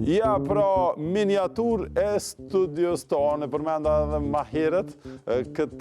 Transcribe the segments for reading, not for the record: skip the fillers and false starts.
Ja, pra, miniatur e studios tonë, përmenda edhe ma herët, këtë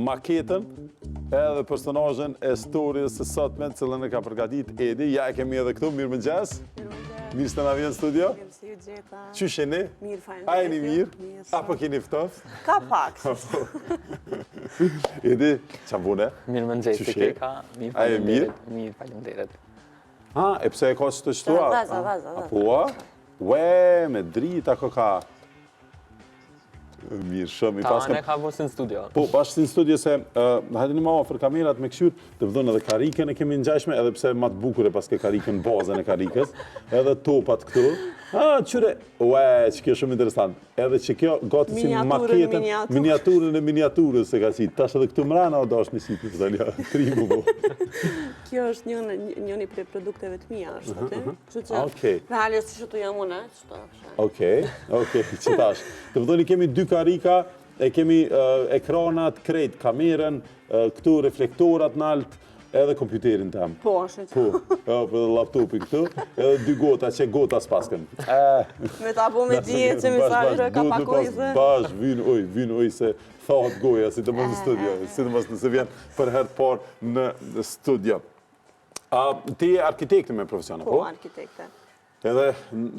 maketën edhe personazhen e stories së sotme, cilën e ka përgatit Edi. Ja, e kemi edhe këtu, mirë mëngjes. Mirë se na vjen në studio. Mirë si ju gjeta. Qysh jeni? Mirë, fajnë. A jeni mirë? Apo keni ftoft? Ka pak. Edi, qa bune? Mirë mëngjes, të keka. A e mirë? Mirë, faleminderit. Ha, e pse e ka që të shtua? Vaza. Apo, ue, me drita ko ka. Mirë, shumë i Ta paskëm. anë ka bërë në studio. Po, bashkë në studio se, hajde një ma ofër kamerat me këshur, të vëdhën edhe karikën e kemi njajshme, edhe pse ma të bukure paske karikën, bazën e karikës, edhe topat këtu. Qyre, ue, që kjo shumë interesant. Edhe që kjo gati si maketën, miniaturën e miniaturës se ka qitë. Tash edhe këtu mrana o dash një qitë, të dalja, trimu po. Kjo është njëni prej produkteve të mija, është aty. Kështu Okej. që, realjes që tu jam unë, Okej, që tash. Të vëdhën i kemi dy karika, e kemi ekranat, krejt, kamerën, këtu reflektorat në altë, edhe kompjuterin të am. Po, është që. Po, edhe laptopi këtu, edhe dy gota, që gota s'paskën. Me ta bo me djetë që misarë ka pakojse. Bash, vynë oj se thotë goja, si të mos në studio, si të mos nëse vjen për herë të parë në studio. Ti je arkitekte me profesion, Po, arkitekte. Edhe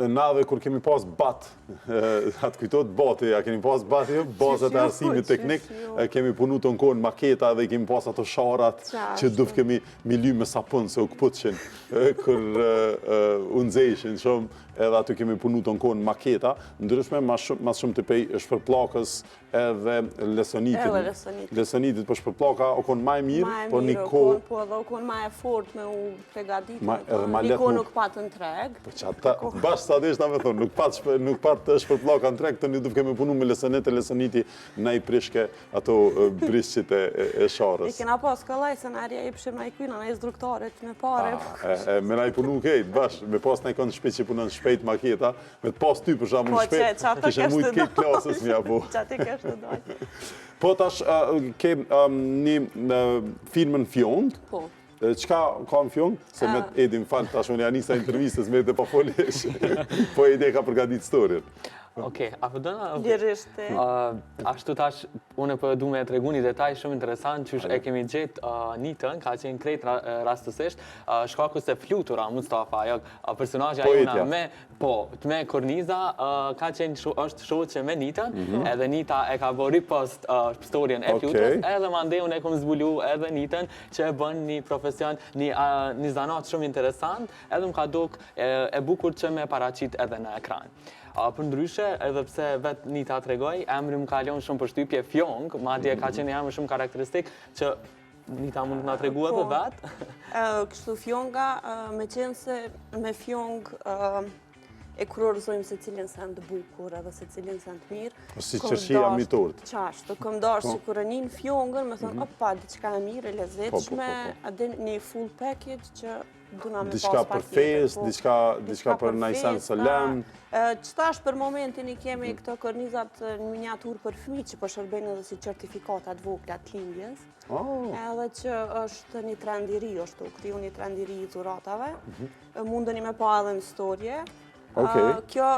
nave kur kemi pas bat, atë kujtot bati, a kemi pas bati, bazat e arsimit teknik, kemi punu të nkonë maketa dhe kemi pas ato sharat që duf kemi milu me sapun se u këputëshin, kër unëzeshin shumë, edhe aty kemi punu të nkonë maketa, ndryshme mas shumë të pej shpërplakës edhe lesonitit. Lesonitit për shpërplaka o konë maj mirë, po një kohë... Po edhe o konë maj e fort me u pregadit, një kohë nuk patë në treg. Bashkë sa desh na me thonë, nuk patë shpërplaka në treg, të një duf kemi punu me lesoniti na i prishke ato brishqit e sharës. I kena pas këllaj se në arja i pëshim na i kyna, na i zdruktarit me pare. Me na i punu kejt, bashkë, me pas na i konë shpejt që punën shpejt maketa, me të pas ty për shamë në shpejt, kishe mujtë kejt klasës mja po. Qa ti kështë të dojtë. Po tash, ke një firmën Fjong. Po. Qka ka në Fjong? Se me Edi më falë, tash unë janisa intervistës me Edi pa folesh. Po Edi ka përgatit storjet. Okej, a përdojnë? Lirisht e. Ashtu tash, unë për du me të regu një detaj shumë interesant, që e kemi gjetë Nitën, ka qenë krejt rastësisht, shkaku se Flutura, Mustafa, personazja jona me, të me Korniza, ka qenë është shoqe me Nitën, edhe Nita e ka bërë ripost storjen e Fluturës, edhe mande unë e kom zbulu edhe Nitën, që e bën një profesion, një zanat shumë interesant, edhe më ka duk e bukur që me paraqit edhe në ekran. Për ndryshe, edhe pse vetë Nita të regoj, emri më kalon shumë për shtypje Fjong, madje ka qenë emri shumë karakteristik që Nita mund të nga të regu edhe vetë. Kështu Fjonga, me qenë se me Fjong e kurorëzojmë se cilin sen të bukur edhe se cilin sen të mirë. Si qërshia mitort. Qashtë, këm dash që kur e njën Fjongën, me thonë, opa, diçka e mirë, e lezetshme, një full package që duna me pas diçka për fest, diçka për najsen sëlem. Qëtash për momentin i kemi këto kornizat në miniatur për fëmijë që po shërbejnë edhe si certifikatat vogla të lindjes. Edhe që është një trend i ri, është u kriju një trend i ri i dhuratave. Mundeni me pa edhe në storje. Kjo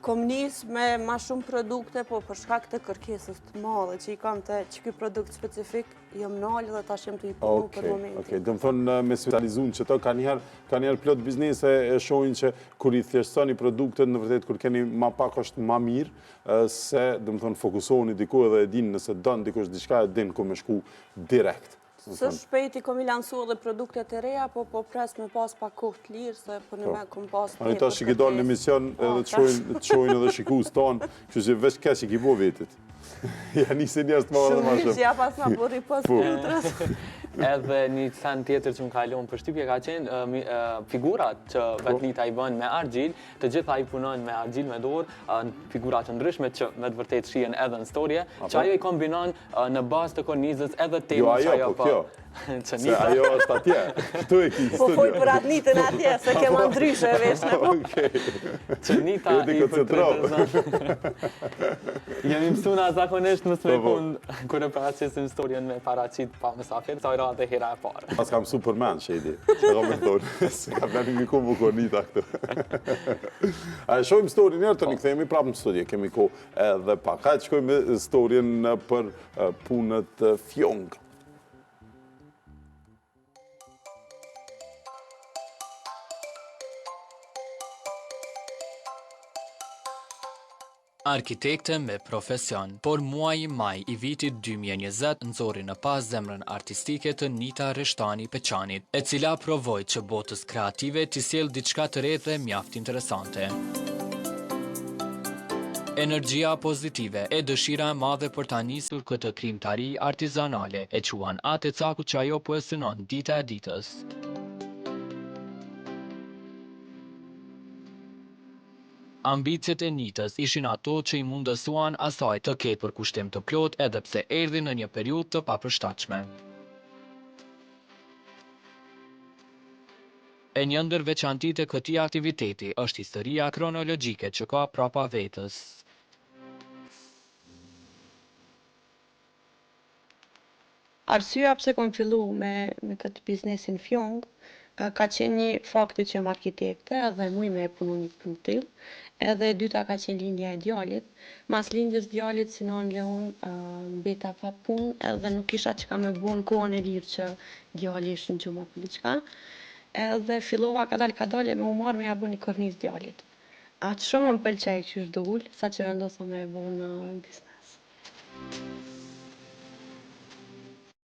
kom nis me ma shumë produkte, po për shkak të kërkesës të madhe që i kam të që ky produkt specifik, jam nalë dhe ta shem të i punu për momentin. Dëmë thonë me specializun që to, ka njerë plot biznese e shojnë që kur i thjeshtoni produktet, në vërtet kur keni ma pak është ma mirë, se dëmë thonë fokusoni diku edhe e din nëse dënë dikush diçka e din ku me shku direkt. Së shpejti kom i lansu edhe produktet e reja, po pres me pas pak kohë të lirë, se për në me kom pas mirë. Ta që ki dalë në emision edhe të shojnë edhe shikus tonë, që që veç kesh i ki bo vetit. Ja nisi njerës të ma dhe ma shumë. Shumë që ja pas ma bërri pas Fluturës. Edhe një sen tjetër që më kalon për shtypje ka qenë figurat që vetë Nita i bën me argjil, të gjitha i punon me argjil me dorë, figurat të ndryshme që me të vërtet shien edhe në storje, që ajo i kombinon në bazë të kornizës edhe temë që ajo po. Se ajo është atje, këtu e ki studio. Po foj për atë Nitën atje, se kema ndryshe e veç në po. Që Nita i përtretëzën. Jemi mësuna zakonisht mësë me kun, kërë paracisim storjen me paracit pa mësafir, sa ira ka dhe hera e parë. Pas kam Superman, Shedi. Që ka me thonë, se ka veni mi ku më konita këtu. A e shojmë storin njerë të një këthejemi prapë në studje, kemi ko edhe pak. Hajtë shkojmë storien për punët fjong. Arkitekte me profesion, por muaji maj i vitit 2020 nxori në pas zemrën artistike të Nita Reshtani Peçanit, e cila provoi që botës kreative t'i sjellë diçka të re dhe mjaft interesante. Energjia pozitive e dëshira e madhe për ta nisur këtë krijimtari artizanale e quan atë caku që ajo po e synon dita e ditës. Ambicjet e Nitës ishin ato që i mundësuan asaj të ketë përkushtim të plot edhe pse erdhi në një periudhë të papërshtatshme. E një ndër veçantitë e këtij aktiviteti është historia kronologjike që ka prapa vetës. Arsyeja pse kam fillu me këtë biznesin fjong, ka qenë një fakti që jam arkitekte edhe muj me e punu një punë tillë. Edhe e dyta ka qenë lindja e djalit. Mas lindjes djalit sinon Leon mbeta pa punë edhe nuk kisha çka me bu në kohën e lirë që djali ishte në gjumë apo diçka. Edhe fillova kadal me u marrë me ja bë një kornizë djalit. Atë shumë më pëlqej qysh dul, saqë vendosa me e bu në biznes.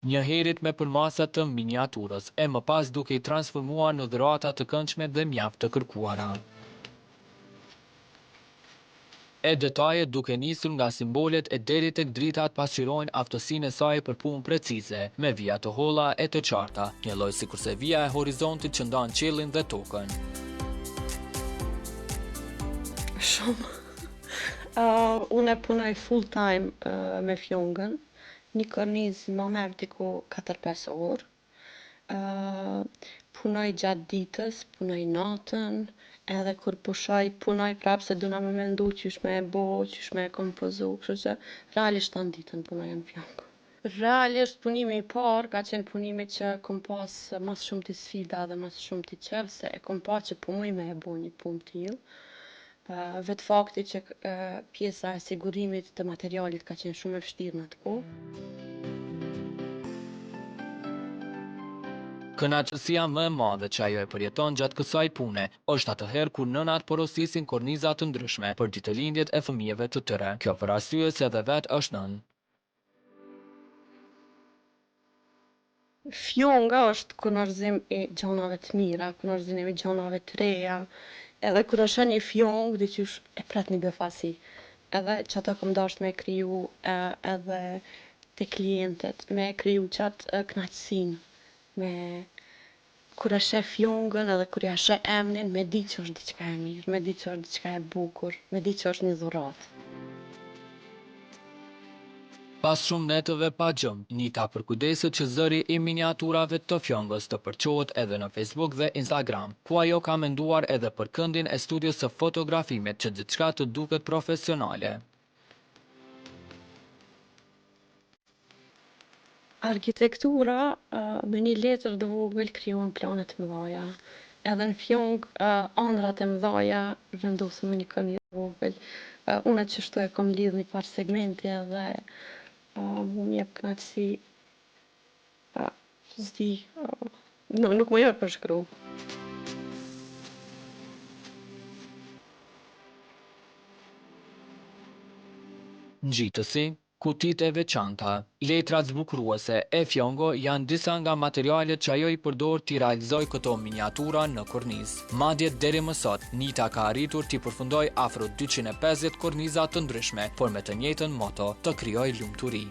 Një herit me përmasa të miniaturës, e më pas duke i transformuar në dhurata të këndshme dhe mjaft të kërkuara. E detajet duke nisur nga simbolet e deri tek dritat pasqyrojnë aftësinë e saj për punë precize, me vija të holla e të qarta, një lloj sikurse vija e horizontit që ndan qiellin dhe tokën. Shumë. Unë punoj full time me fjongën. Një kornizë më merr diku 4-5 orë. Punoj gjatë ditës, punoj natën, edhe kur pushoj, punoj prapë se duna me mendu qysh me e bo, qysh me e kompozu, kështu që realisht të ditën punoj në fjongë. Realisht punimi i parë ka qenë punimi që kom pas mas shumë t'i sfida dhe mas shumë t'i qef, se e kom pas që po muj me e bo një punë t'illë. Vetë fakti që pjesa e sigurimit të materialit ka qenë shumë e vështirë në atë kohë. Kënaqësia më e madhe që ajo e përjeton gjatë kësaj pune është atëherë kur nënat porosisin korniza të ndryshme për ditëlindjet e fëmijëve të tyre. Kjo për arsye se edhe vetë është nën. Fjonga është kunërzim i gjanave të mira, kunërzim i gjanave të reja. Edhe kur është një fjongë, diqysh e pret një befasi. Edhe që ato kom dasht me kriju edhe të klientet, me kriju qatë knaqësinë. Kur e sheh fjongën edhe kur ja sheh emnin, me di që është diçka e mirë, me di që është diçka e bukur, me di që është një dhuratë. Pas shumë netëve pa gjëm, Nita përkujdeset që zëri i miniaturave të fjongës të përqohet edhe në Facebook dhe Instagram, ku ajo ka menduar edhe për këndin e studios së fotografimit që diçka të duket profesionale. Arkitektura me një letër të vogël krijon plane të mëdha. Edhe në fjongë ëndrat e mëdha vendosen me një kornizë të vogël. Unë që shtu e kom lidh një par segmenti edhe mu m'jep kënaqësi. S'di, nuk më jep për shkru. Ngjitësi, kutit e veçanta, letrat zbukruese e fjongo janë disa nga materialet që ajo i përdor t'i realizoj këto miniatura në kornizë. Madje deri më sot, Nita ka arritur t'i përfundoj afro 250 korniza të ndryshme, por me të njëjtën moto, të krijoj lumturi.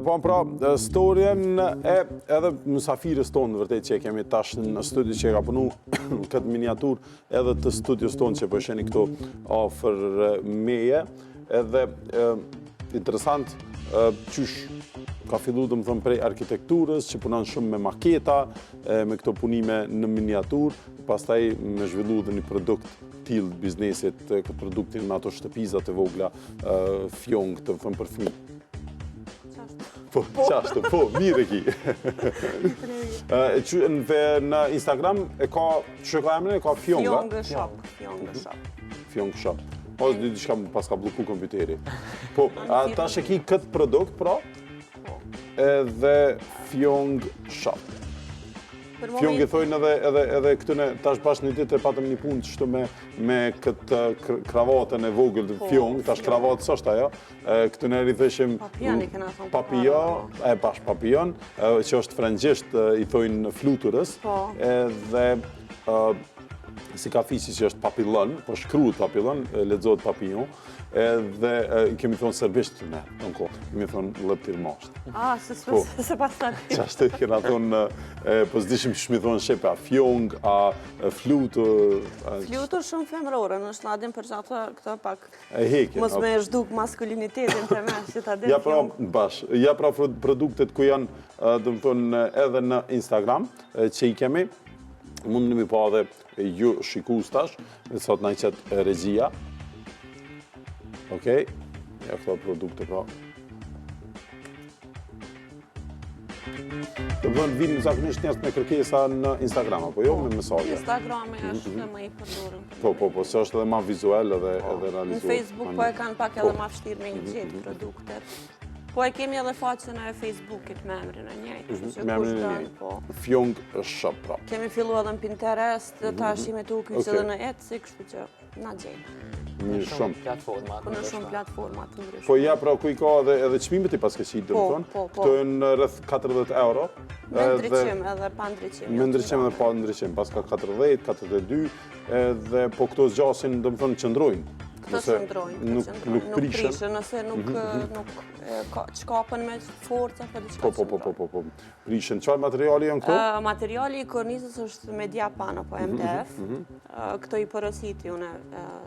Po pra, storien e edhe mësafirës tonë, vërtet që kemi tash në studi që ka punu këtë miniatur, edhe të studios tonë që përsheni këto afër meje, edhe interesant qysh ka fillu të më thëmë prej arkitekturës, që punon shumë me maketa, me këto punime në miniatur, pastaj me zhvillu dhe një produkt tillë biznesit, këtë produktin me ato shtëpizat e vogla, fjong të më thëmë për fëmijë. Po, qashtu, po, mirë e ki. Në Instagram e ka, që ka emrin, e ka Fjong, Fjong Shop. Ose di diçka pas ka blloku kompjuteri. Po, ta që ki këtë produkt, pra, edhe Fjong Shop. Fjong i thojnë edhe këtëne, tash bashkë një ditë e patëm një punë qështu me këtë kravatën e vogël të Fjong, tash kravatë së është ajo, këtëne i thëshim Papillon, Papillon, që është frëngjisht i thojnë fluturës, edhe si ka fisi që është Papillon, po shkruhet Papillon, lexohet Papillon, edhe kemi thonë serbisht të ne, të në kohë, kemi thonë lëptir mashtë. Se pas të ati. Qashtë kena thonë, po s'dishim që shmi thonë shepe, a fjong, a flutur. Flutur shumë femrore, në shladim për që ato këto pak mos me zhduk maskulinitetin të me, që ta dhe fjong. Ja pra produktet ku janë, dhe më thonë, edhe në Instagram, që i kemi, mund në mi pa dhe ju shikus tash, sot në i qëtë regjia. Okej, ja këto produkte pra. Të bënë vinë zakonisht njerëz me kërkesa në Instagram, apo jo, me mesazhe? Instagram është dhe më i përdorur. Po, se është edhe ma vizual edhe realizuar. Në Facebook po e kanë pak edhe ma vështirë me i gjetë produktet. Po e kemi edhe faqen e Facebookit me emrin e njëjtë. Me emrin e njëjtë. Fjong Shop, pra. Kemi fillu edhe në Pinterest, ta shime të u kyqë edhe në Etsy, kështu që na gjejnë. Mirë shumë. Në shumë platformat të ndryshme. Po ja, pra, ku i ka edhe çmimet i pas këqit, dhe më thonë. Këto e në rrëth 40 euro. Me ndryqim edhe pa ndryqim. Me ndryqim edhe pa ndryqim. Pas ka 40, 42, edhe po këto zgjasin, dhe më thonë, qëndrojnë. Këto qëndrojnë, nuk prishën. Nëse nuk shkapën me forca, për diçka qëndrojnë. Po. Prishën. Çfarë materiali janë këto? Materiali i kornizës është Mediapan apo MDF. Këto i porositi une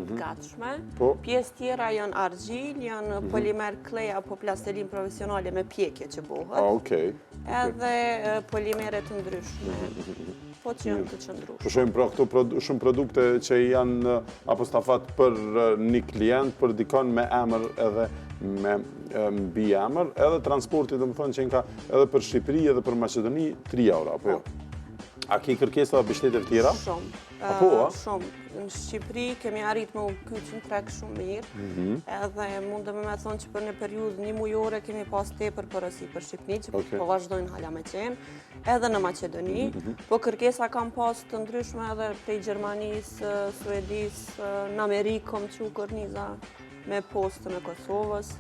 të gatshme. Pjesë tjera janë argjil, janë polimer klej apo plastelin profesionale me pjekje që buhet. Edhe polimere të ndryshme. Po që janë të qëndrushme. Po shojmë pra këto shumë produkte që janë apostafat për një klient, për dikon me emër edhe me mbi emër, edhe transportit dhe më thonë që nga edhe për Shqipëri edhe për Macedoni 3 euro, apo jo? A ki kërkesa dhe bështetet tjera? Shumë. Shumë. Në Shqipëri kemi arrit me u kyqë në trek shumë mirë, edhe mundëm me thonë që për një periudhë një mujore kemi pas tepër porosi për Shqipëni, që po vazhdojnë hala me qenë, edhe në Macedoni, po kërkesa kam pas të ndryshme edhe prej Gjermanisë, Suedisë, në Amerikë kom që korniza me postën e Kosovës.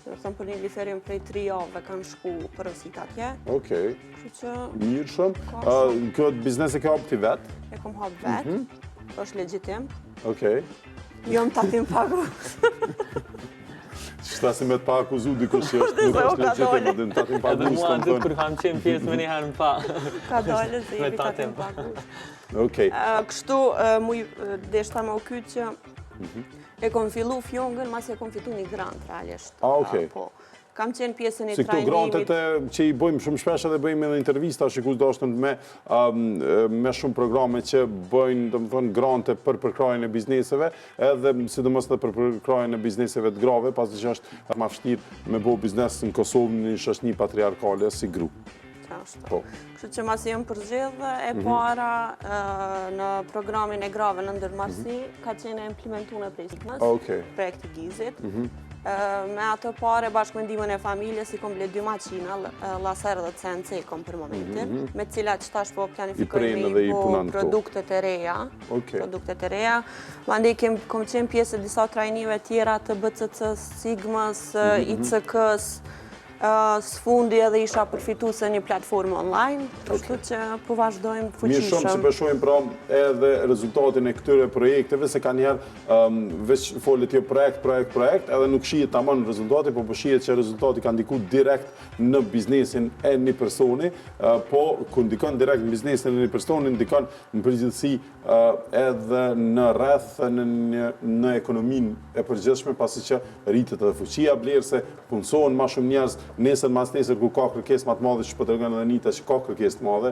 Dhe thëmë për një liferim prej 3 javëve kanë shku porosit atje. Okej. Mirë shumë. Këtë biznes e ke hapë ti vetë? E kom hapë vetë, është legjitim. Okej. Jo më tatim pagus. Qështasi me të pa akuzu dikush që nuk është legjitim, edhe në tatim pagus. Edhe mua në kur kam qenë pjesë me njëherë në pa. Ka dole zë jebi tatim pagus. Okej. Kështu, deshta me u kytë që e kom fillu fjongën, mas e kom fitu një grant, realisht. Okej. Kam qenë pjesën e trajnimit. Si këto grantet që i bëjmë shumë shpesh edhe bëjmë edhe intervista, shikus do është me shumë programe që bëjnë, dhe më thonë, grante për përkrajën e bizneseve, edhe sidomos dhe për përkrajën e bizneseve të grave, pasi që është ma vështirë me bo biznes në Kosovë në një shoqëni patriarkale si grup. Kështu që mas jëmë përzgjedhë e para në programin e grave në ndërmarsi, ka qenë implementu në projekti Gizit. Me ato pare bashkë me ndihmën e familjes i kom ble 2 maqina, Laser dhe CNC kom për momentin, me cilat që tash po planifikojnë me i po produktet e reja. Mande kom qenë pjesë e disa trajnive tjera të BCC-s, Sigmës, ICK-s, së fundi edhe isha përfitu se një platformë online, kështu që po vazhdojmë fuqishëm. Mirë shumë që përshojmë pra edhe rezultatin e këtyre projekteve, se ka njerë veç folet jo projekt, edhe nuk shijet të amon rezultati, po shijet që rezultati ka ndiku direkt në biznesin e një personi, po ku ndikon direkt në biznesin e një personi, ndikon në përgjithësi edhe në rreth në ekonomin e përgjithshme, pasi që rritet edhe fuqia blerëse, punësohen ma shumë njerëz, nesër mas nesër ku ka kërkesë më të madhe që po tregon edhe Nita që ka kërkesë të madhe,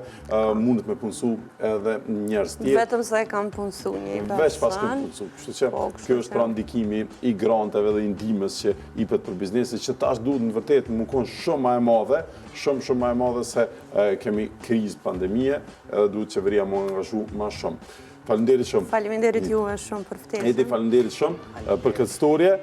mundet me punësu edhe njerëz tjerë. Vetëm se e kam punësu një person. Veç pas kam punësu. Kështu që kjo është pra ndikimi i granteve dhe i ndihmës që jepet për biznesin, që tash duhet në vërtet më kon shumë më e madhe, shumë më e madhe se kemi krizë pandemie, edhe duhet qeveria më angazhu më shumë. Faleminderit shumë. Faleminderit juve shumë për ftesën. Edi, faleminderit shumë për këtë historie.